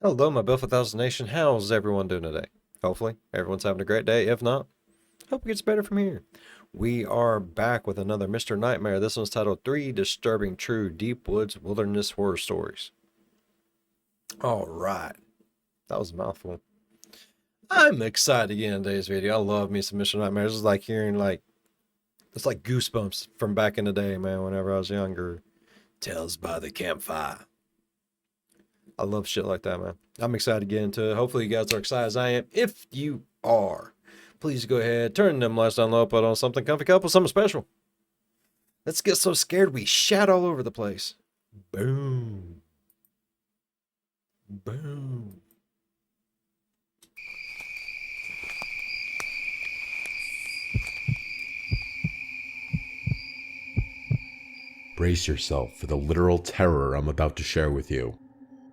Hello, my Built for Thousand Nation. How's everyone doing today? Hopefully, everyone's having a great day. If not, hope it gets better from here. We are back with another Mr. Nightmare. This one's titled Three Disturbing True Deep Woods Wilderness Horror Stories. All right. That was a mouthful. I'm excited to get in today's video. I love me some Mr. Nightmares. It's like hearing it's like goosebumps from back in the day, man, whenever I was younger. Tales by the campfire. I love shit like that, man. I'm excited to get into it. Hopefully you guys are excited as I am. If you are, please go ahead, turn them lights down low, put on something comfy, couple, something special. Let's get so scared we shout all over the place. Boom. Boom. Brace yourself for the literal terror I'm about to share with you.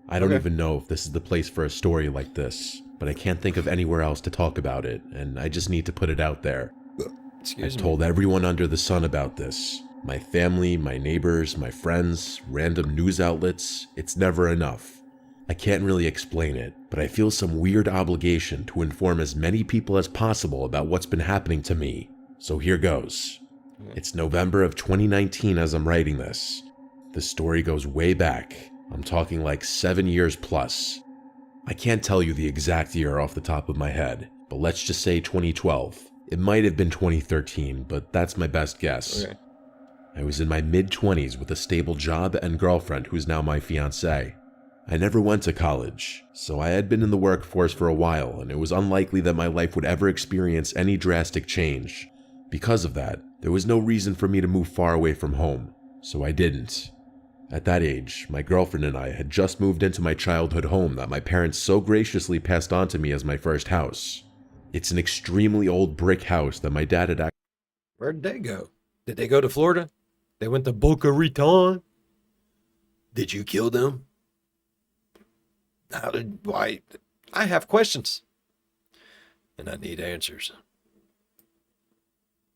I don't even know if this is the place for a story like this, but I can't think of anywhere else to talk about it, and I just need to put it out there. I've told everyone under the sun about this. My family, my neighbors, my friends, random news outlets. It's never enough. I can't really explain it, but I feel some weird obligation to inform as many people as possible about what's been happening to me. So here goes. It's November of 2019 as I'm writing this. The story goes way back. I'm talking like 7 years plus. I can't tell you the exact year off the top of my head, but let's just say 2012. It might have been 2013, but that's my best guess. Okay. I was in my mid-20s with a stable job and girlfriend who's now my fiancée. I never went to college, so I had been in the workforce for a while, and it was unlikely that my life would ever experience any drastic change. Because of that, there was no reason for me to move far away from home, so I didn't. At that age, my girlfriend and I had just moved into my childhood home that my parents so graciously passed on to me as my first house. It's an extremely old brick house that my dad had Where'd they go? Did they go to Florida? They went to Boca Raton? Did you kill them? Why? I have questions. And I need answers.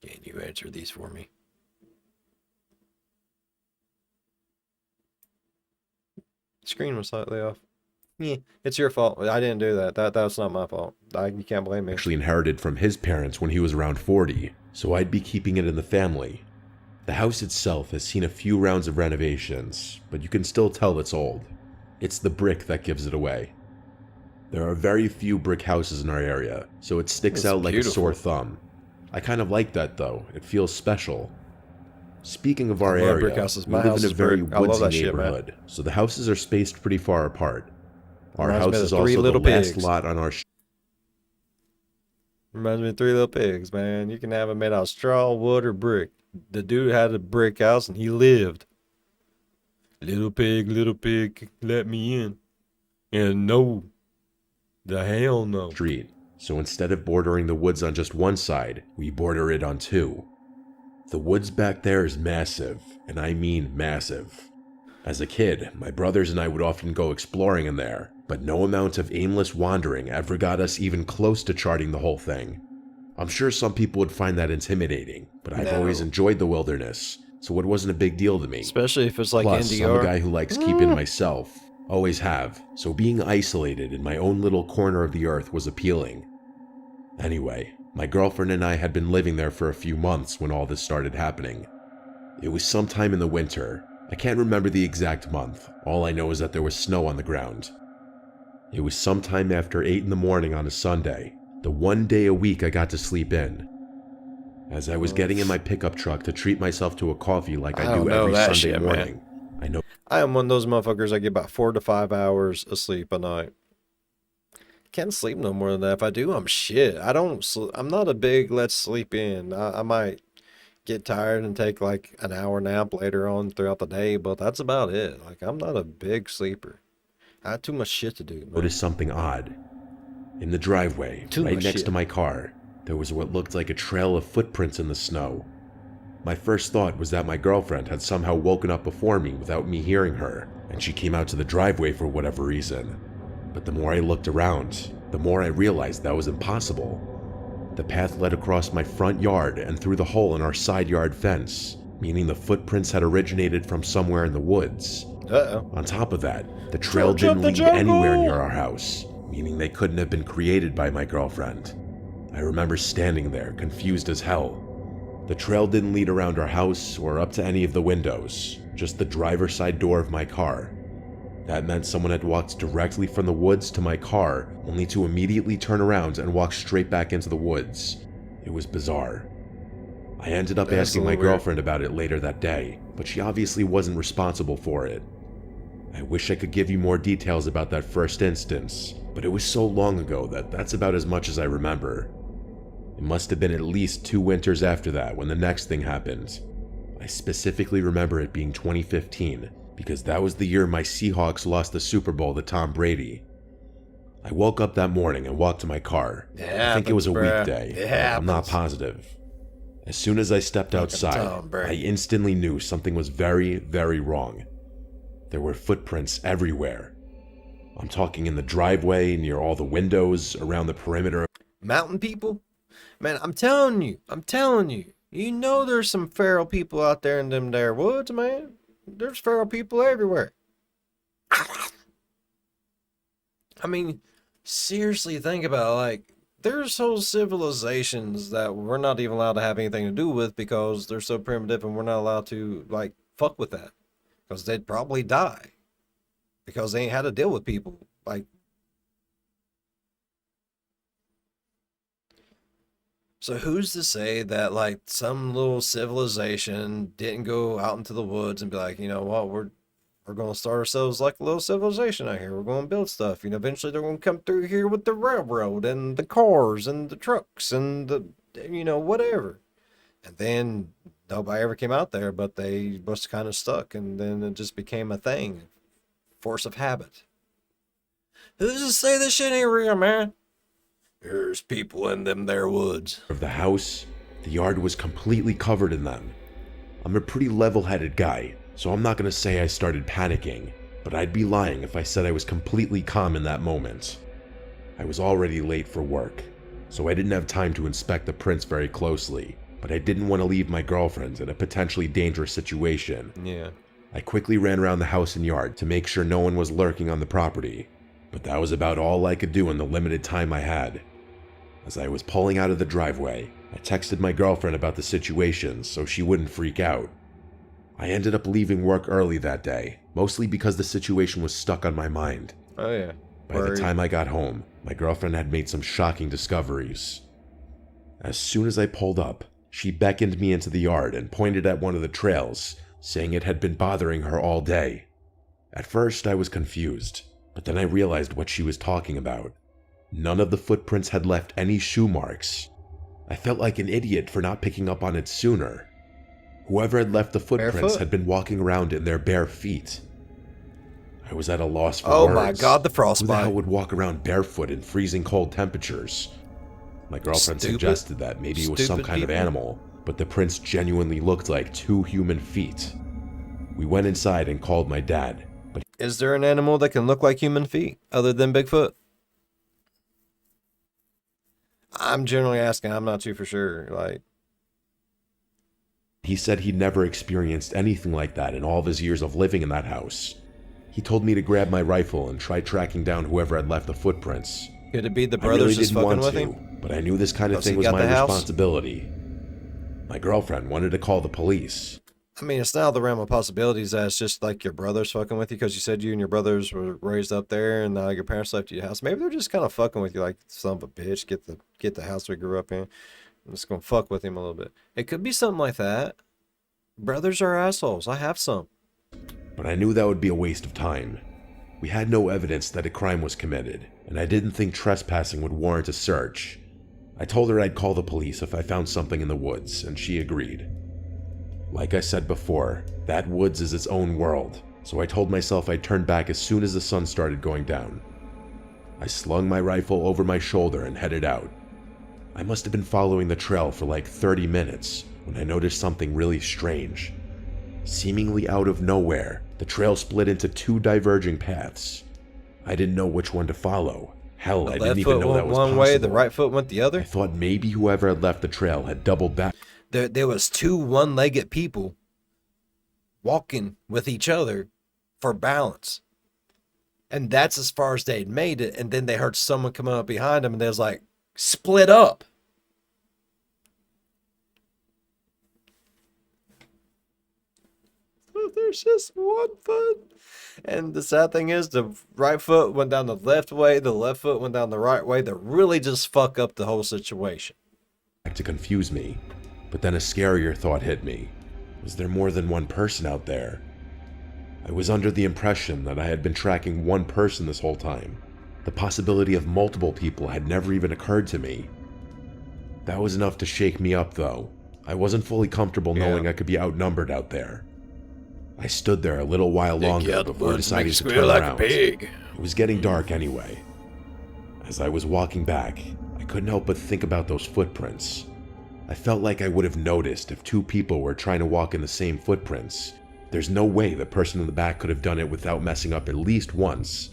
Can you answer these for me? Screen was slightly off. Yeah, it's your fault. I didn't do that. That's not my fault. You can't blame me. actually inherited from his parents when he was around 40, so I'd be keeping it in the family. The house itself has seen a few rounds of renovations, but you can still tell it's old. It's the brick that gives it away. There are very few brick houses in our area, so it sticks It's out like beautiful. a sore thumb. I kind of like that though, it feels special. Speaking of our I love area, brick houses. we My live house in a is very brick. I love woodsy that shit, man. neighborhood, so the houses are spaced pretty far apart. Our Reminds me house of is the Three also the Little last Pigs. lot on our Reminds me of Three Little Pigs, man. You can have it made out of straw, wood, or brick. The dude had a brick house and he lived. Little pig, let me in. And no. The hell no. street. So instead of bordering the woods on just one side, we border it on two. The woods back there is massive, and I mean massive. As a kid, my brothers and I would often go exploring in there, but no amount of aimless wandering ever got us even close to charting the whole thing. I'm sure some people would find that intimidating, but I've always enjoyed the wilderness, so it wasn't a big deal to me. Especially if it's like Plus, I'm NDR. a guy who likes keeping to myself. Always have. So being isolated in my own little corner of the earth was appealing. Anyway, my girlfriend and I had been living there for a few months when all this started happening. It was sometime in the winter. I can't remember the exact month. All I know is that there was snow on the ground. It was sometime after 8 in the morning on a Sunday, the one day a week I got to sleep in. As I was getting in my pickup truck to treat myself to a coffee like I I don't do know every that Sunday shit, man. morning, I know I am one of those motherfuckers that get about 4 to 5 hours of sleep a night. Can't sleep no more than that. If I do, I'm shit. I'm not a big let's sleep in. I might get tired and take like an hour nap later on throughout the day, but that's about it. Like, I'm not a big sleeper. I had too much shit to do, man. noticed something odd. In the driveway, Too right much next shit. to my car, there was what looked like a trail of footprints in the snow. My first thought was that my girlfriend had somehow woken up before me without me hearing her, and she came out to the driveway for whatever reason. But the more I looked around, the more I realized that was impossible. The path led across my front yard and through the hole in our side yard fence, meaning the footprints had originated from somewhere in the woods. Uh-oh. On top of that, the trail Jump didn't the lead anywhere jungle! near our house, meaning they couldn't have been created by my girlfriend. I remember standing there, confused as hell. The trail didn't lead around our house or up to any of the windows, just the driver's side door of my car. That meant someone had walked directly from the woods to my car, only to immediately turn around and walk straight back into the woods. It was bizarre. I ended up That's a asking my little weird. girlfriend about it later that day, but she obviously wasn't responsible for it. I wish I could give you more details about that first instance, but it was so long ago that that's about as much as I remember. It must have been at least 2 winters after that when the next thing happened. I specifically remember it being 2015, because that was the year my Seahawks lost the Super Bowl to Tom Brady. I woke up that morning and walked to my car. I think it was a weekday, but I'm not positive. As soon as I stepped outside, I instantly knew something was very, very wrong. There were footprints everywhere. I'm talking in the driveway, near all the windows, around the perimeter. Mountain people? Man, I'm telling you. You know there's some feral people out there in them there woods, man. There's feral people everywhere. I mean, seriously, think about it. Like, there's whole civilizations that we're not even allowed to have anything to do with because they're so primitive and we're not allowed to, like, fuck with that. Because they'd probably die. Because they ain't had to deal with people. Like, so who's to say that, like, some little civilization didn't go out into the woods and be like, you know what, we're going to start ourselves like a little civilization out here. We're going to build stuff. You know, eventually they're going to come through here with the railroad and the cars and the trucks and the, you know, whatever. And then nobody ever came out there, but they was kind of stuck. And then it just became a thing. Force of habit. Who's to say this shit ain't real, man? There's people in them there woods. Of the house, the yard was completely covered in them. I'm a pretty level-headed guy, so I'm not gonna say I started panicking, but I'd be lying if I said I was completely calm in that moment. I was already late for work, so I didn't have time to inspect the prints very closely, but I didn't want to leave my girlfriend in a potentially dangerous situation. Yeah. I quickly ran around the house and yard to make sure no one was lurking on the property, but that was about all I could do in the limited time I had. As I was pulling out of the driveway, I texted my girlfriend about the situation so she wouldn't freak out. I ended up leaving work early that day, mostly because the situation was stuck on my mind. Oh, yeah. By the time I got home, my girlfriend had made some shocking discoveries. As soon as I pulled up, she beckoned me into the yard and pointed at one of the trails, saying it had been bothering her all day. At first, I was confused, but then I realized what she was talking about. None of the footprints had left any shoe marks. I felt like an idiot for not picking up on it sooner. Whoever had left the footprints Barefoot? had been walking around in their bare feet. I was at a loss for Oh words. my God, the Who the frostbite. hell would walk around barefoot in freezing cold temperatures? My girlfriend suggested that maybe it was some kind of animal, but the prints genuinely looked like 2 human feet. We went inside and called my dad, but Is there an animal that can look like human feet other than Bigfoot? I'm generally asking. I'm not too for sure. Like, he said he'd never experienced anything like that in all of his years of living in that house. He told me to grab my rifle and try tracking down whoever had left the footprints. could it be the I really brothers just didn't fucking want with to, him? but I knew this kind of Plus thing he was got my the house? responsibility. My girlfriend wanted to call the police. I mean, it's not the realm of possibilities that it's just like your brothers fucking with you because you said you and your brothers were raised up there and now your parents left you your house. Maybe they're just kind of fucking with you like, son of a bitch, get the house we grew up in. I'm just going to fuck with him a little bit. It could be something like that. Brothers are assholes. I have some. But I knew that would be a waste of time. We had no evidence that a crime was committed, and I didn't think trespassing would warrant a search. I told her I'd call the police if I found something in the woods, and she agreed. Like I said before, that woods is its own world, so I told myself I'd turn back as soon as the sun started going down. I slung my rifle over my shoulder and headed out. I must have been following the trail for like 30 minutes when I noticed something really strange. Seemingly out of nowhere, the trail split into 2 diverging paths. I didn't know which one to follow. Hell, I didn't even know that was one possible. way, the right foot went the I other. thought maybe whoever had left the trail had doubled back. There was 2 one-legged people walking with each other for balance. And that's as far as they'd made it. And then they heard someone coming up behind them and they was like, split up. There's just one foot. And the sad thing is, the right foot went down the left way, the left foot went down the right way. That really just fuck up the whole situation. To confuse me, but then a scarier thought hit me. Was there more than one person out there? I was under the impression that I had been tracking one person this whole time. The possibility of multiple people had never even occurred to me. That was enough to shake me up, though. I wasn't fully comfortable knowing I could be outnumbered out there. I stood there a little while longer before deciding to turn around. It was getting dark anyway. As I was walking back, I couldn't help but think about those footprints. I felt like I would have noticed if two people were trying to walk in the same footprints. There's no way the person in the back could have done it without messing up at least once.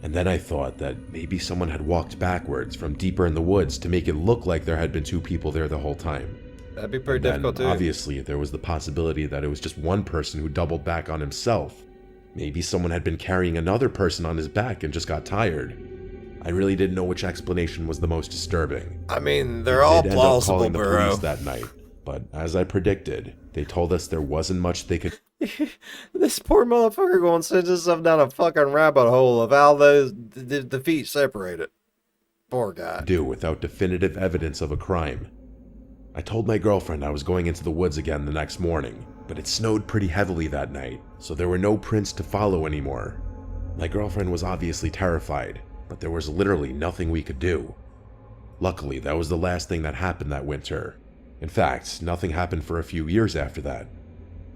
And then I thought that maybe someone had walked backwards from deeper in the woods to make it look like there had been two people there the whole time. That'd be pretty difficult too. Obviously, there was the possibility that it was just one person who doubled back on himself. Maybe someone had been carrying another person on his back and just got tired. I really didn't know which explanation was the most disturbing. I mean, they're all plausible, calling the bro. police that night, but as I predicted, they told us there wasn't much they could. This poor motherfucker going to send himself down a fucking rabbit hole of how the feet separated. Poor guy. Do without definitive evidence of a crime. I told my girlfriend I was going into the woods again the next morning, but it snowed pretty heavily that night, so there were no prints to follow anymore. My girlfriend was obviously terrified, but there was literally nothing we could do. Luckily, that was the last thing that happened that winter. In fact, nothing happened for a few years after that.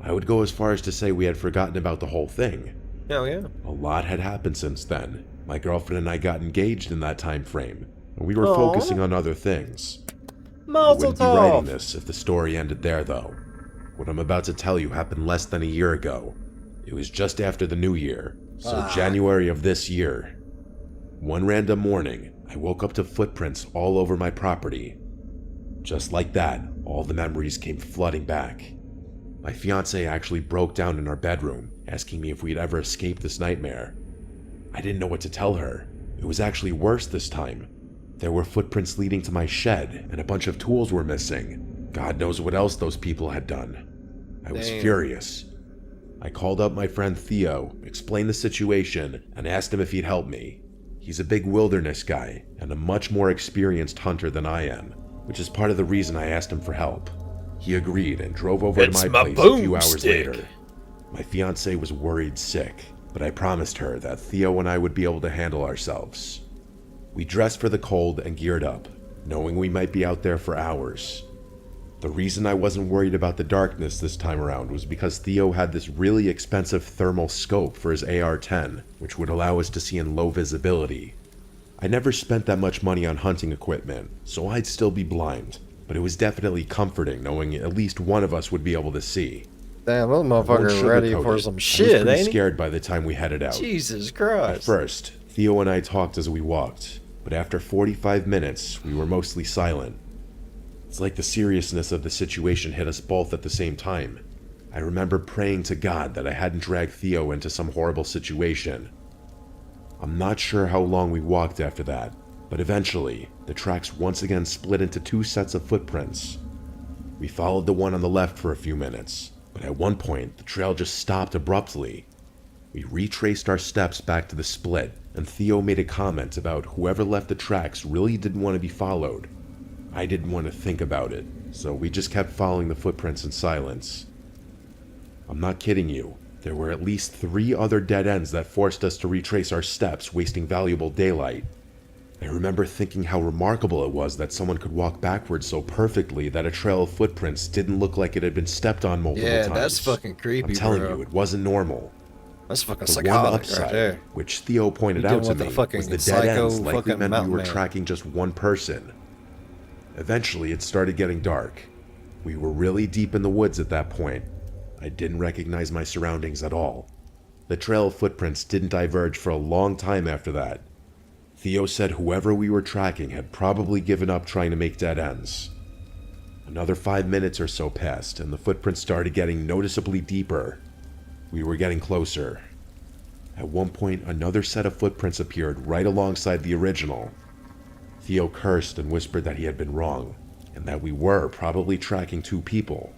I would go as far as to say we had forgotten about the whole thing. Oh yeah. A lot had happened since then. My girlfriend and I got engaged in that time frame, and we were Aww. focusing on other things. I Mazel wouldn't be writing tov. this if the story ended there, though. What I'm about to tell you happened less than a year ago. It was just after the new year, so January of this year. One random morning, I woke up to footprints all over my property. Just like that, all the memories came flooding back. My fiancée actually broke down in our bedroom, asking me if we'd ever escaped this nightmare. I didn't know what to tell her. It was actually worse this time. There were footprints leading to my shed, and a bunch of tools were missing. God knows what else those people had done. I was furious. I called up my friend Theo, explained the situation, and asked him if he'd help me. He's a big wilderness guy, and a much more experienced hunter than I am, which is part of the reason I asked him for help. He agreed and drove over to my place a few hours later. My fiancée was worried sick, but I promised her that Theo and I would be able to handle ourselves. We dressed for the cold and geared up, knowing we might be out there for hours. The reason I wasn't worried about the darkness this time around was because Theo had this really expensive thermal scope for his AR-10, which would allow us to see in low visibility. I never spent that much money on hunting equipment, so I'd still be blind, but it was definitely comforting knowing at least one of us would be able to see. Damn, those motherfuckers ready for some shit, I was pretty ain't he? scared by the time we headed out. Jesus Christ. At first, Theo and I talked as we walked, but after 45 minutes, we were mostly silent. It's like the seriousness of the situation hit us both at the same time. I remember praying to God that I hadn't dragged Theo into some horrible situation. I'm not sure how long we walked after that, but eventually, the tracks once again split into two sets of footprints. We followed the one on the left for a few minutes, but at one point, the trail just stopped abruptly. We retraced our steps back to the split, and Theo made a comment about whoever left the tracks really didn't want to be followed. I didn't want to think about it, so we just kept following the footprints in silence. I'm not kidding you. There were at least 3 other dead ends that forced us to retrace our steps, wasting valuable daylight. I remember thinking how remarkable it was that someone could walk backwards so perfectly that a trail of footprints didn't look like it had been stepped on multiple times. Yeah, that's fucking creepy, I'm telling bro. you, it wasn't normal. That's fucking The one psychotic upside, right there. which Theo pointed out to me, was the dead ends likely meant we were tracking just one person. Eventually, it started getting dark. We were really deep in the woods at that point. I didn't recognize my surroundings at all. The trail of footprints didn't diverge for a long time after that. Theo said whoever we were tracking had probably given up trying to make dead ends. Another 5 minutes or so passed, and the footprints started getting noticeably deeper. We were getting closer. At one point, another set of footprints appeared right alongside the original. Theo cursed and whispered that he had been wrong, and that we were probably tracking 2 people.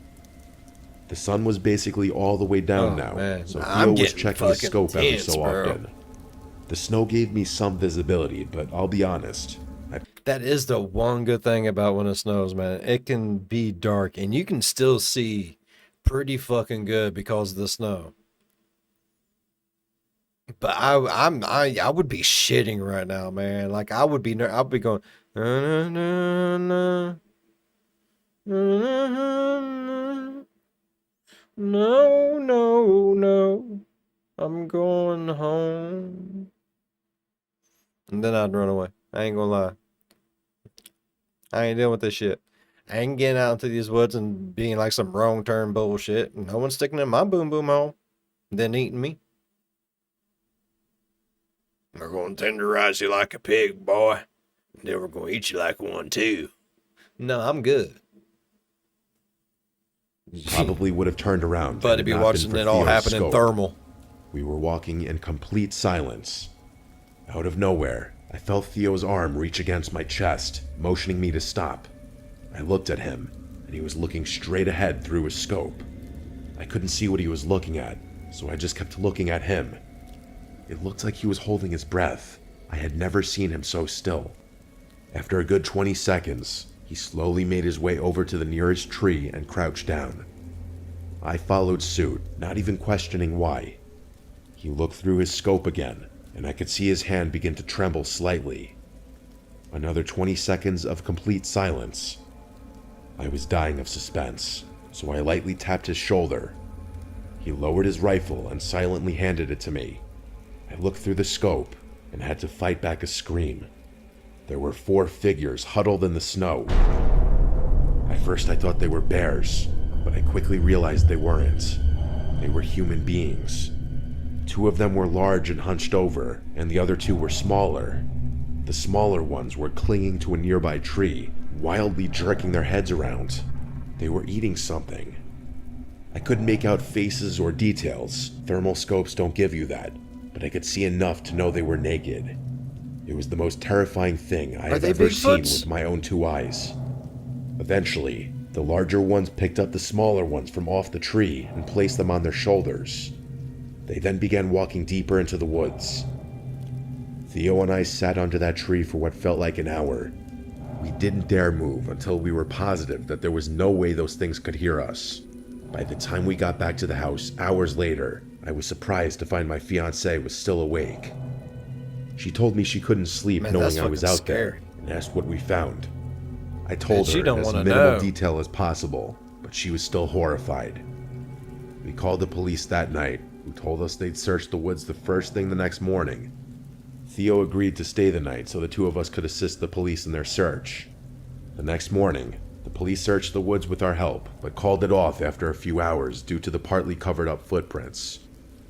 The sun was basically all the way down now, man. so I'm Theo was getting checking his fucking scope every tense, so bro. often. The snow gave me some visibility, but I'll be honest. That is the one good thing about when it snows, man. It can be dark and you can still see pretty fucking good because of the snow. But I would be shitting right now, man. Like I'd be going na, na, na, na, no, no, no. I'm going home. And then I'd run away. I ain't gonna lie. I ain't dealing with this shit. I ain't getting out into these woods and being like some wrong turn bullshit. No one's sticking in my boom boom hole, then eating me. We're going to tenderize you like a pig, boy. And then we're going to eat you like one, too. No, I'm good. Probably would have turned around. But to be watching it all happen in thermal. We were walking in complete silence. Out of nowhere, I felt Theo's arm reach against my chest, motioning me to stop. I looked at him, and he was looking straight ahead through his scope. I couldn't see what he was looking at, so I just kept looking at him. It looked like he was holding his breath. I had never seen him so still. After a good 20 seconds, he slowly made his way over to the nearest tree and crouched down. I followed suit, not even questioning why. He looked through his scope again, and I could see his hand begin to tremble slightly. Another 20 seconds of complete silence. I was dying of suspense, so I lightly tapped his shoulder. He lowered his rifle and silently handed it to me. I looked through the scope and had to fight back a scream. There were 4 figures huddled in the snow. At first I thought they were bears, but I quickly realized they weren't. They were human beings. 2 of them were large and hunched over, and the other 2 were smaller. The smaller ones were clinging to a nearby tree, wildly jerking their heads around. They were eating something. I couldn't make out faces or details. Thermal scopes don't give you that, but I could see enough to know they were naked. It was the most terrifying thing I have ever seen with my own 2 eyes. Eventually, the larger ones picked up the smaller ones from off the tree and placed them on their shoulders. They then began walking deeper into the woods. Theo and I sat under that tree for what felt like an hour. We didn't dare move until we were positive that there was no way those things could hear us. By the time we got back to the house, hours later, I was surprised to find my fiancée was still awake. She told me she couldn't sleep knowing I was out there and asked what we found. I told her in as minimal detail as possible, but she was still horrified. We called the police that night, who told us they'd search the woods the first thing the next morning. Theo agreed to stay the night so the 2 of us could assist the police in their search. The next morning, the police searched the woods with our help, but called it off after a few hours due to the partly covered up footprints.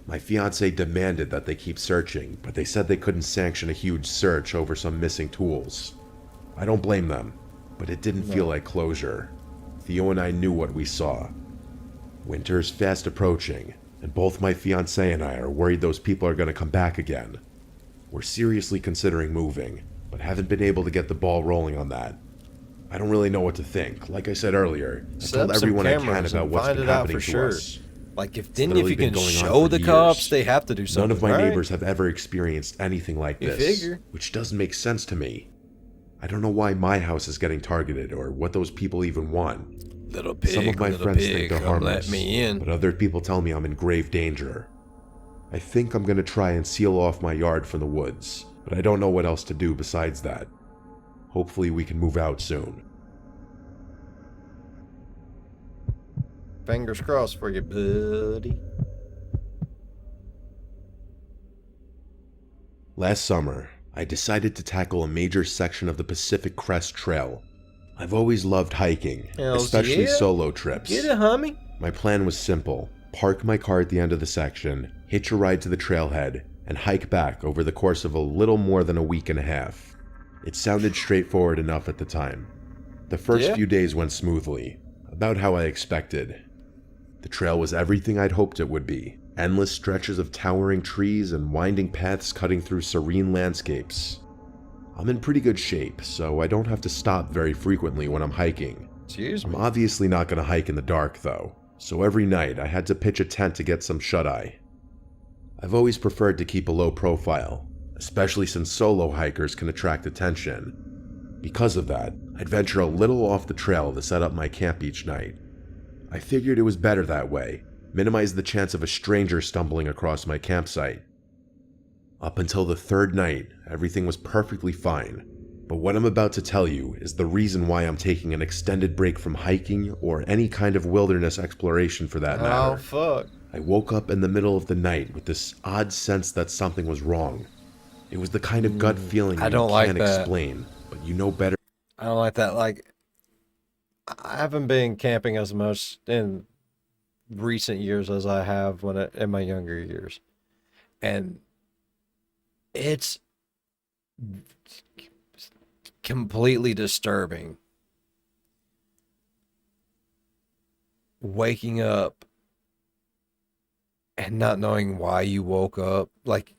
My fiancé demanded that they keep searching, but they said they couldn't sanction a huge search over some missing tools. I don't blame them, but it didn't feel like closure. Theo and I knew what we saw. Winter is fast approaching, and both my fiancé and I are worried those people are going to come back again. We're seriously considering moving, but haven't been able to get the ball rolling on that. I don't really know what to think. Like I said earlier, I told everyone I can about what's been happening to us. Like if you can show the cops, they have to do something. None of my neighbors have ever experienced anything like this, which doesn't make sense to me. I don't know why my house is getting targeted or what those people even want. Little pig, some of my friends think they're harmless, let me in. But other people tell me I'm in grave danger. I think I'm going to try and seal off my yard from the woods, but I don't know what else to do besides that. Hopefully we can move out soon. Fingers crossed for you, buddy. Last summer, I decided to tackle a major section of the Pacific Crest Trail. I've always loved hiking, especially solo trips. Get it, homie? My plan was simple. Park my car at the end of the section, hitch a ride to the trailhead, and hike back over the course of a little more than a week and a half. It sounded straightforward enough at the time. The first few days went smoothly, about how I expected. The trail was everything I'd hoped it would be. Endless stretches of towering trees and winding paths cutting through serene landscapes. I'm in pretty good shape, so I don't have to stop very frequently when I'm hiking. Excuse I'm me. obviously not going to hike in the dark, though, so every night I had to pitch a tent to get some shut-eye. I've always preferred to keep a low profile, especially since solo hikers can attract attention. Because of that, I'd venture a little off the trail to set up my camp each night. I figured it was better that way, minimize the chance of a stranger stumbling across my campsite. Up until the third night, everything was perfectly fine, but what I'm about to tell you is the reason why I'm taking an extended break from hiking or any kind of wilderness exploration for that Oh, matter. fuck. I woke up in the middle of the night with this odd sense that something was wrong. It was the kind of gut feeling I you don't like can't that. explain, but you know better. I don't like that. Like, I haven't been camping as much in recent years as I have in my younger years. And it's completely disturbing waking up and not knowing why you woke up. Like,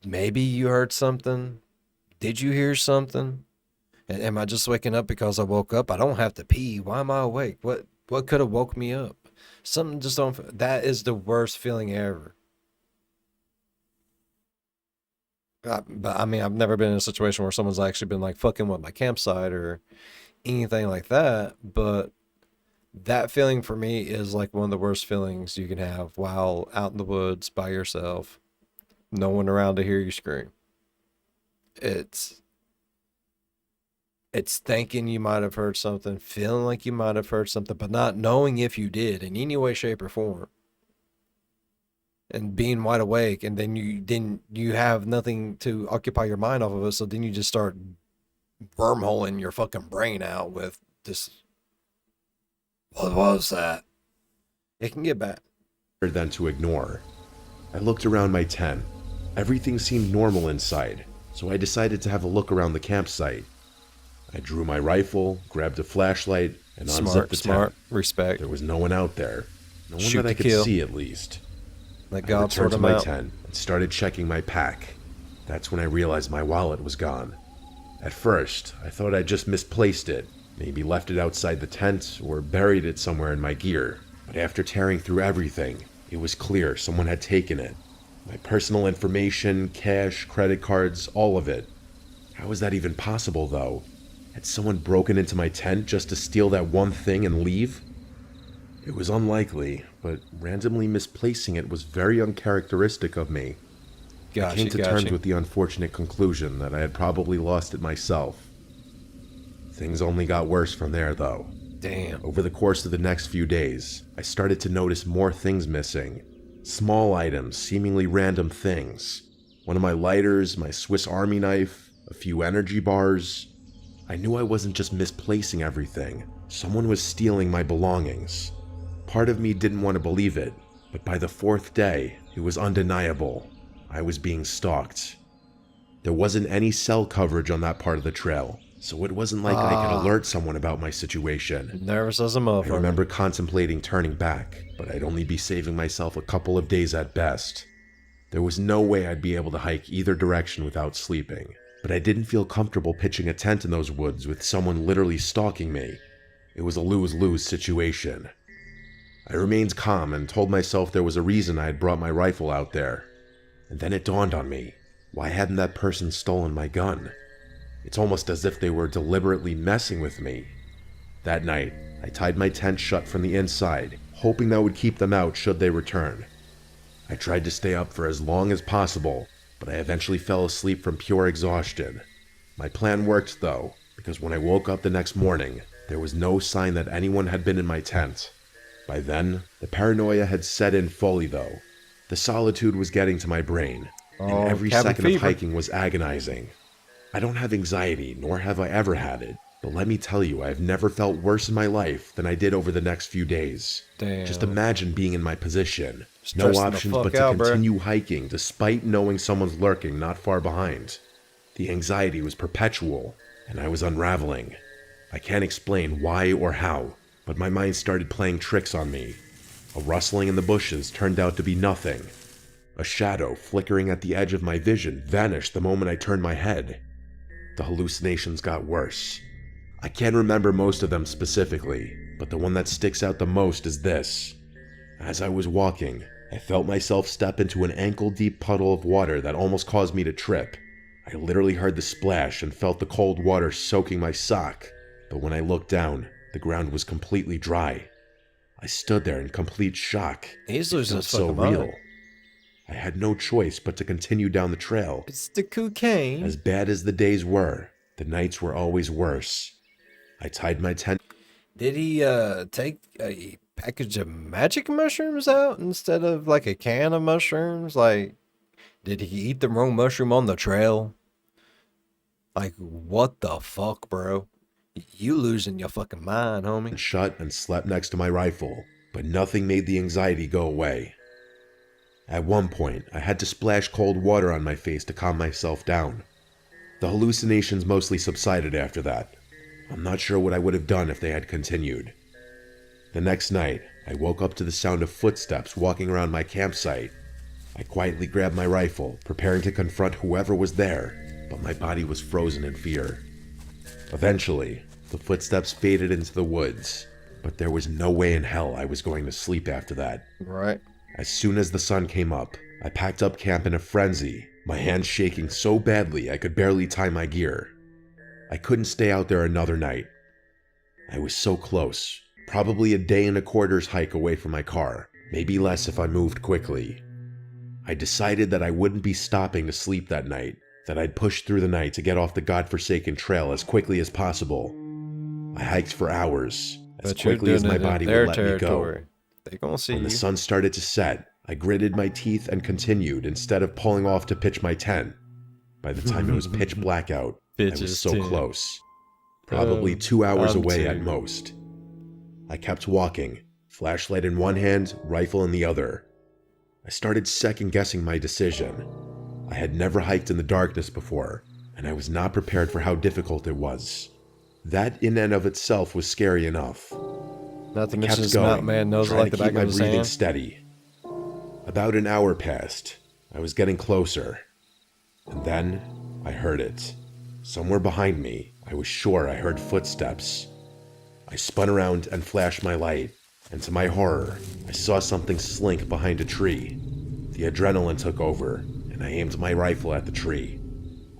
maybe you heard something. Did you hear something? And am I just waking up because I woke up? I don't have to pee. Why am I awake? What could have woke me up? Something just don't. That is the worst feeling ever. But I mean, I've never been in a situation where someone's actually been like fucking with my campsite or anything like that. But that feeling for me is like one of the worst feelings you can have while out in the woods by yourself, no one around to hear you scream. It's it's thinking you might have heard something, feeling like you might have heard something, but not knowing if you did in any way, shape, or form. And being wide awake, and then you have nothing to occupy your mind off of it, so then you just start wormholing your fucking brain out with this. What was that? It can get bad. Than to ignore. I looked around my tent. Everything seemed normal inside, so I decided to have a look around the campsite. I drew my rifle, grabbed a flashlight, and unzipped the tent. Respect. There was no one out there. No one Shoot that I to could kill. see, at least. Let I God returned sort to them my out. tent and started checking my pack. That's when I realized my wallet was gone. At first, I thought I'd just misplaced it, maybe left it outside the tent or buried it somewhere in my gear. But after tearing through everything, it was clear someone had taken it. My personal information, cash, credit cards, all of it. How was that even possible, though? Had someone broken into my tent just to steal that one thing and leave? It was unlikely, but randomly misplacing it was very uncharacteristic of me. I came to terms with the unfortunate conclusion that I had probably lost it myself. Things only got worse from there, though. Damn. Over the course of the next few days, I started to notice more things missing. Small items, seemingly random things. One of my lighters, my Swiss Army knife, a few energy bars. I knew I wasn't just misplacing everything. Someone was stealing my belongings. Part of me didn't want to believe it, but by the fourth day, it was undeniable. I was being stalked. There wasn't any cell coverage on that part of the trail, so it wasn't like I could alert someone about my situation. Nervous as a I motherfucker. remember contemplating turning back, but I'd only be saving myself a couple of days at best. There was no way I'd be able to hike either direction without sleeping, but I didn't feel comfortable pitching a tent in those woods with someone literally stalking me. It was a lose-lose situation. I remained calm and told myself there was a reason I had brought my rifle out there. And then it dawned on me, why hadn't that person stolen my gun? It's almost as if they were deliberately messing with me. That night, I tied my tent shut from the inside, hoping that would keep them out should they return. I tried to stay up for as long as possible, but I eventually fell asleep from pure exhaustion. My plan worked though, because when I woke up the next morning, there was no sign that anyone had been in my tent. By then, the paranoia had set in fully though. The solitude was getting to my brain, and every second of hiking was agonizing. I don't have anxiety, nor have I ever had it, but let me tell you, I've never felt worse in my life than I did over the next few days. Damn. Just imagine being in my position. No Stressing the options fuck but to out, bruh. continue hiking despite knowing someone's lurking not far behind. The anxiety was perpetual, and I was unraveling. I can't explain why or how, but my mind started playing tricks on me. A rustling in the bushes turned out to be nothing. A shadow flickering at the edge of my vision vanished the moment I turned my head. The hallucinations got worse. I can't remember most of them specifically, but the one that sticks out the most is this. As I was walking, I felt myself step into an ankle-deep puddle of water that almost caused me to trip. I literally heard the splash and felt the cold water soaking my sock, but when I looked down, the ground was completely dry. I stood there in complete shock. He's It losing felt his so fucking real. mind. I had no choice but to continue down the trail. It's the cocaine. As bad as the days were, the nights were always worse. I tied my tent. Did he take a package of magic mushrooms out instead of like a can of mushrooms? Like, did he eat the wrong mushroom on the trail? Like, what the fuck, bro? You losing your fucking mind, homie. Shut and slept next to my rifle, but nothing made the anxiety go away. At one point, I had to splash cold water on my face to calm myself down. The hallucinations mostly subsided after that. I'm not sure what I would have done if they had continued. The next night, I woke up to the sound of footsteps walking around my campsite. I quietly grabbed my rifle, preparing to confront whoever was there, but my body was frozen in fear. Eventually, the footsteps faded into the woods, but there was no way in hell I was going to sleep after that. Right. As soon as the sun came up, I packed up camp in a frenzy, my hands shaking so badly I could barely tie my gear. I couldn't stay out there another night. I was so close, probably a day and a quarter's hike away from my car, maybe less if I moved quickly. I decided that I wouldn't be stopping to sleep that night, that I'd push through the night to get off the godforsaken trail as quickly as possible. I hiked for hours, as But you're quickly as doing my it in body their would let me go. territory. They gonna see When you. the sun started to set, I gritted my teeth and continued instead of pulling off to pitch my tent. By the time it was pitch black out, I was Pitches so tent. close. Probably 2 hours I'm away at too. most. I kept walking, flashlight in one hand, rifle in the other. I started second-guessing my decision. I had never hiked in the darkness before, and I was not prepared for how difficult it was. That in and of itself was scary enough. Not to I mention kept this going, mountain man knows it trying like to the keep back my of his breathing hand. steady. About an hour passed. I was getting closer. And then I heard it. Somewhere behind me, I was sure I heard footsteps. I spun around and flashed my light, and to my horror, I saw something slink behind a tree. The adrenaline took over, and I aimed my rifle at the tree.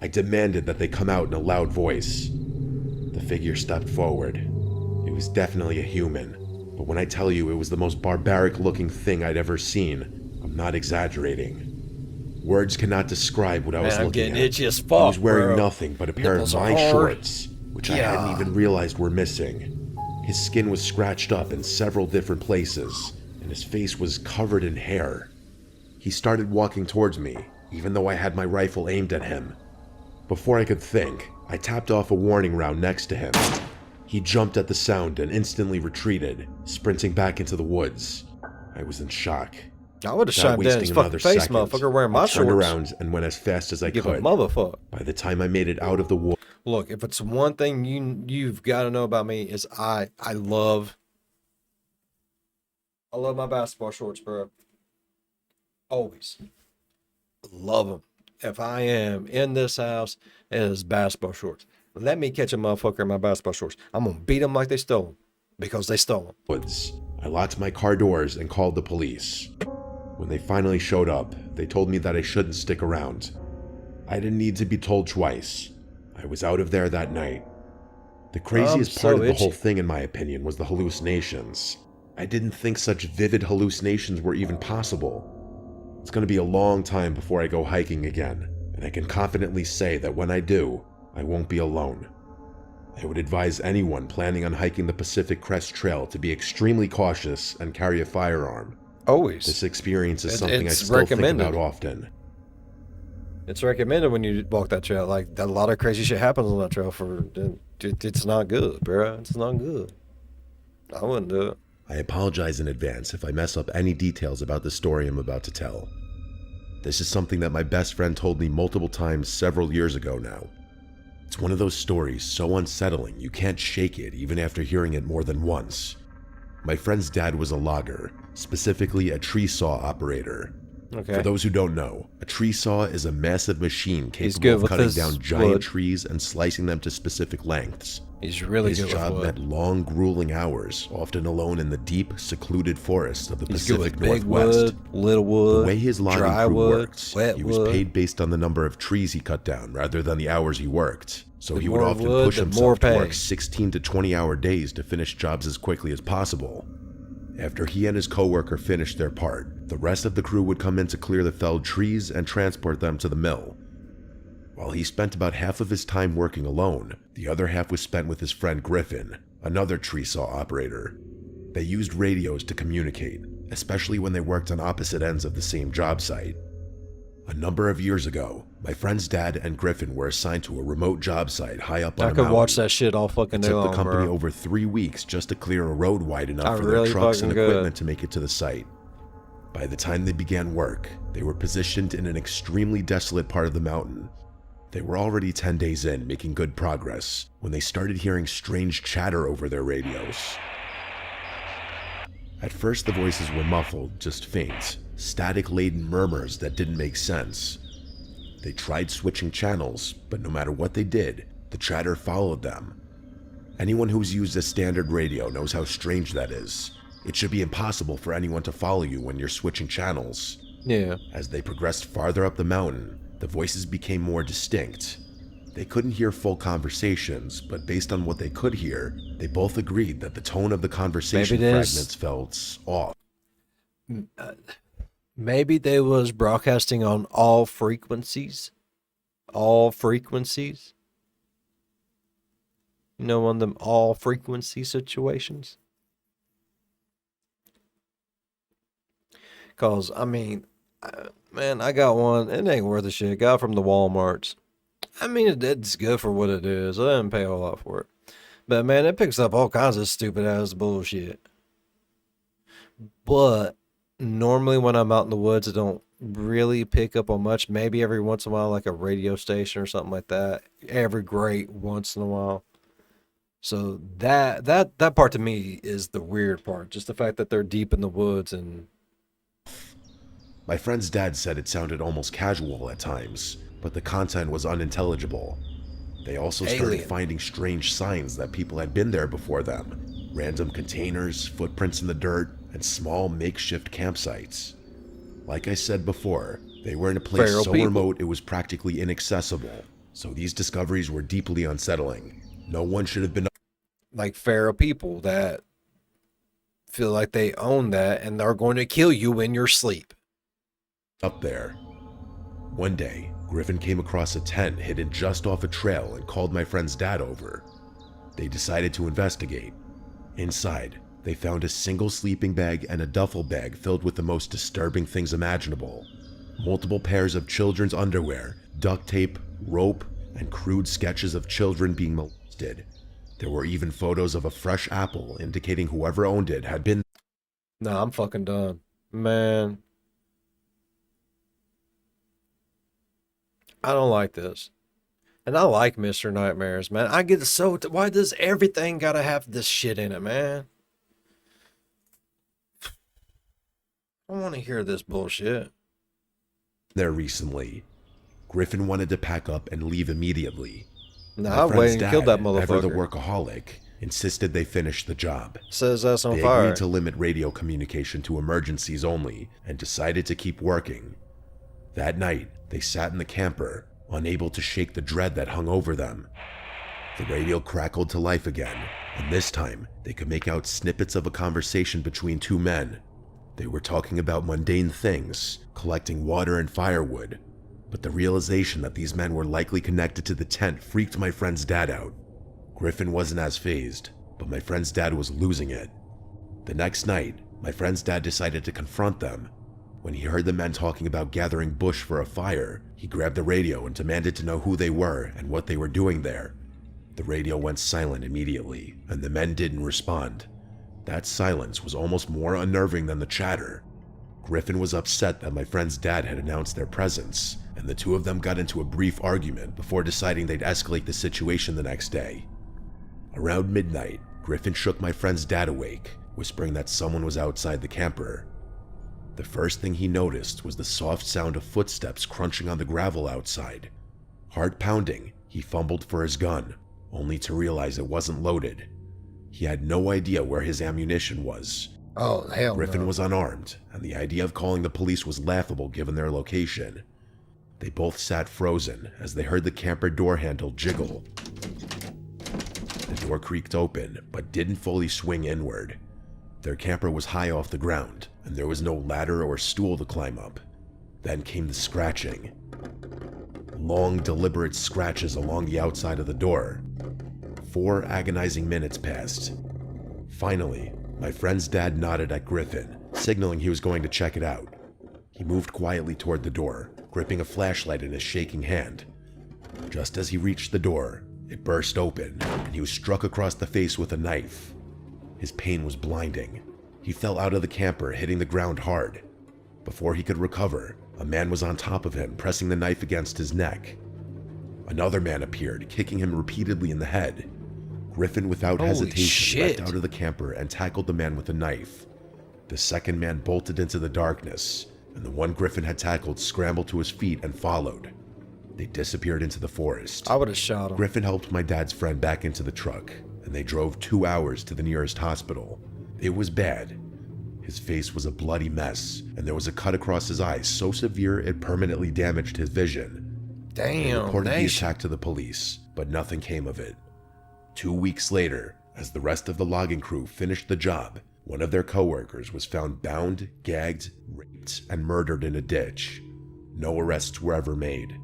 I demanded that they come out in a loud voice. The figure stepped forward. It was definitely a human, but when I tell you it was the most barbaric-looking thing I'd ever seen, I'm not exaggerating. Words cannot describe what I was Man, I'm looking getting at. itchy as He fuck, was wearing bro. nothing but a pair Nipples of are my hard. shorts, which I hadn't Yeah. even realized were missing. His skin was scratched up in several different places, and his face was covered in hair. He started walking towards me, even though I had my rifle aimed at him. Before I could think, I tapped off a warning round next to him. He jumped at the sound and instantly retreated, sprinting back into the woods. I was in shock. I would have Without shot dead in his wasting fucking another face, second, motherfucker, wearing my I turned shorts. around and went as fast as I Give a could. motherfucker. By the time I made it out of the woods, Look, if it's one thing you've got to know about me is I love my basketball shorts, bro. Always love them. If I am in this house, it is basketball shorts. Let me catch a motherfucker in my basketball shorts. I'm gonna beat them like they stole them because they stole them. I locked my car doors and called the police. When they finally showed up, they told me that I shouldn't stick around. I didn't need to be told twice. I was out of there that night. The craziest part of the whole thing, in my opinion, was the hallucinations. I didn't think such vivid hallucinations were even possible. It's going to be a long time before I go hiking again, and I can confidently say that when I do, I won't be alone. I would advise anyone planning on hiking the Pacific Crest Trail to be extremely cautious and carry a firearm. Always. This experience is something I It's still think recommended. about often. It's recommended when you walk that trail. Like, a lot of crazy shit happens on that trail. It's not good, bro. It's not good. I wouldn't do it. I apologize in advance if I mess up any details about the story I'm about to tell. This is something that my best friend told me multiple times several years ago now. It's one of those stories so unsettling you can't shake it even after hearing it more than once. My friend's dad was a logger, specifically a tree saw operator. Okay. For those who don't know, a tree saw is a massive machine He's capable good of with cutting his down giant wood. trees and slicing them to specific lengths. He's really His good with job wood. meant long, grueling hours, often alone in the deep, secluded forests of the He's good Pacific with big Northwest. wood, little wood, The way his logging dry crew wood, worked, wet he was wood. paid based on the number of trees he cut down rather than the hours he worked. So The he would more often wood, push the himself more to work pay. 16 to 20-hour days to finish jobs as quickly as possible. After he and his coworker finished their part, the rest of the crew would come in to clear the felled trees and transport them to the mill. While he spent about half of his time working alone, the other half was spent with his friend Griffin, another tree saw operator. They used radios to communicate, especially when they worked on opposite ends of the same job site. A number of years ago, my friend's dad and Griffin were assigned to a remote job site high up on I a could mountain. watch that shit all fucking It day took the long, company bro. over 3 weeks just to clear a road wide enough I for really their trucks and fucking equipment could. to make it to the site. By the time they began work, they were positioned in an extremely desolate part of the mountain. They were already 10 days in, making good progress, when they started hearing strange chatter over their radios. At first, the voices were muffled, just faint, static-laden murmurs that didn't make sense. They tried switching channels, but no matter what they did, the chatter followed them. Anyone who's used a standard radio knows how strange that is. It should be impossible for anyone to follow you when you're switching channels. Yeah. As they progressed farther up the mountain, the voices became more distinct. They couldn't hear full conversations, but based on what they could hear, they both agreed that the tone of the conversation fragments felt off. Maybe they was broadcasting on all frequencies. All frequencies. You know, one of them all frequency situations. Cause I mean, man, I got one. It ain't worth a shit. Got it from the Walmarts. I mean, it's good for what it is. I didn't pay a whole lot for it. But man, it picks up all kinds of stupid ass bullshit. But normally when I'm out in the woods, I don't really pick up on much. Maybe every once in a while, like a radio station or something like that. Every great once in a while. So that part to me is the weird part. Just the fact that they're deep in the woods and My friend's dad said it sounded almost casual at times, but the content was unintelligible. They also started Alien. finding strange signs that people had been there before them. Random containers, footprints in the dirt, and small makeshift campsites. Like I said before, they were in a place Feral so people. remote it was practically inaccessible. So these discoveries were deeply unsettling. No one should have been like feral people that feel like they own that and they're going to kill you in your sleep. up there. One day, Griffin came across a tent hidden just off a trail and called my friend's dad over. They decided to investigate. Inside, they found a single sleeping bag and a duffel bag filled with the most disturbing things imaginable. Multiple pairs of children's underwear, duct tape, rope, and crude sketches of children being molested. There were even photos of a fresh apple indicating whoever owned it had been Nah, I'm fucking done. Man. I don't like this. And I like Mr. Nightmares, man. I get so... why does everything gotta have this shit in it, man? I don't want to hear this bullshit. there recently. Griffin wanted to pack up and leave immediately. Nah, My I friend's waited and killed that dad, ever the motherfucker. workaholic, insisted they finish the job. Says that's on They fire. agreed to limit radio communication to emergencies only and decided to keep working. That night, they sat in the camper, unable to shake the dread that hung over them. The radio crackled to life again, and this time they could make out snippets of a conversation between two men. They were talking about mundane things, collecting water and firewood, but the realization that these men were likely connected to the tent freaked my friend's dad out. Griffin wasn't as fazed, but my friend's dad was losing it. The next night, my friend's dad decided to confront them. When he heard the men talking about gathering bush for a fire, he grabbed the radio and demanded to know who they were and what they were doing there. The radio went silent immediately, and the men didn't respond. That silence was almost more unnerving than the chatter. Griffin was upset that my friend's dad had announced their presence, and the two of them got into a brief argument before deciding they'd escalate the situation the next day. Around midnight, Griffin shook my friend's dad awake, whispering that someone was outside the camper. The first thing he noticed was the soft sound of footsteps crunching on the gravel outside. Heart pounding, he fumbled for his gun, only to realize it wasn't loaded. He had no idea where his ammunition was. Oh, hell Griffin no. was unarmed, and the idea of calling the police was laughable given their location. They both sat frozen as they heard the camper door handle jiggle. The door creaked open, but didn't fully swing inward. Their camper was high off the ground, and there was no ladder or stool to climb up. Then came the scratching. Long, deliberate scratches along the outside of the door. 4 agonizing minutes passed. Finally, my friend's dad nodded at Griffin, signaling he was going to check it out. He moved quietly toward the door, gripping a flashlight in his shaking hand. Just as he reached the door, it burst open, and he was struck across the face with a knife. His pain was blinding. He fell out of the camper, hitting the ground hard. Before he could recover, a man was on top of him, pressing the knife against his neck. Another man appeared, kicking him repeatedly in the head. Griffin, without Holy hesitation, shit. leapt out of the camper and tackled the man with a knife. The second man bolted into the darkness, and the one Griffin had tackled scrambled to his feet and followed. They disappeared into the forest. I would have shot him. Griffin helped my dad's friend back into the truck, and they drove 2 hours to the nearest hospital. It was bad. His face was a bloody mess, and there was a cut across his eye so severe it permanently damaged his vision. They Damn, reported the nation. attack to the police, but nothing came of it. 2 weeks later, as the rest of the logging crew finished the job, one of their coworkers was found bound, gagged, raped, and murdered in a ditch. No arrests were ever made.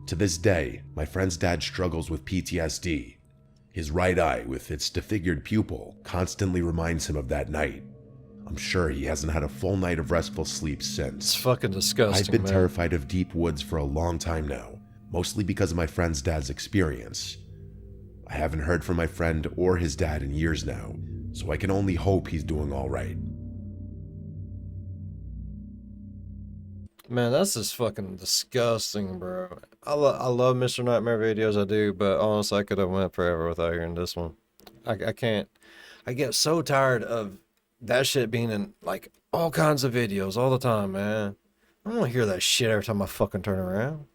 To this day, my friend's dad struggles with PTSD. His right eye, with its disfigured pupil, constantly reminds him of that night. I'm sure he hasn't had a full night of restful sleep It's since. fucking disgusting, I've been man. terrified of deep woods for a long time now, mostly because of my friend's dad's experience. I haven't heard from my friend or his dad in years now, so I can only hope he's doing all right. Man, that's just fucking disgusting, bro. I love Mr. Nightmare videos, I do, but honestly, I could have went forever without hearing this one. I can't. I get so tired of that shit being in, like, all kinds of videos all the time, man. I don't want to hear that shit every time I fucking turn around.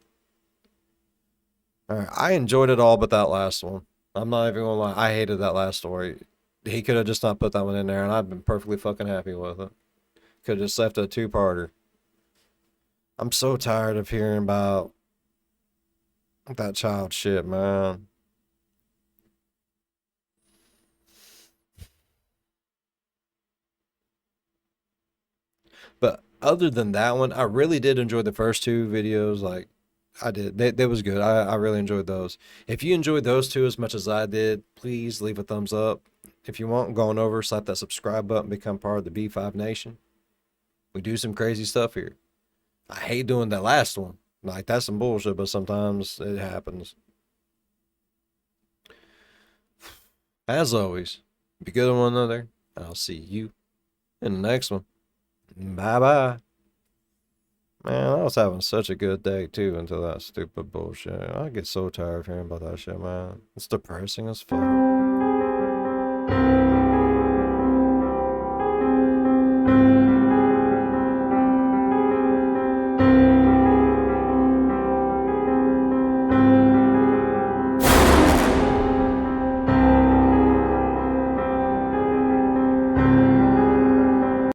Alright, I enjoyed it all but that last one. I'm not even gonna lie, I hated that last story. He could have just not put that one in there, and I'd been perfectly fucking happy with it. Could have just left it a 2-parter. I'm so tired of hearing about that child shit, man. But other than that one, I really did enjoy the first 2 videos. Like, I did. They was good. I really enjoyed those. If you enjoyed those 2 as much as I did, please leave a thumbs up. If you want, going over, slap that subscribe button, become part of the B5 Nation. We do some crazy stuff here. I hate doing that last one. Like, that's some bullshit, but sometimes it happens. As always, be good to one another, and I'll see you in the next one. Bye bye. Man, I was having such a good day too until that stupid bullshit. I get so tired of hearing about that shit, man. It's depressing as fuck.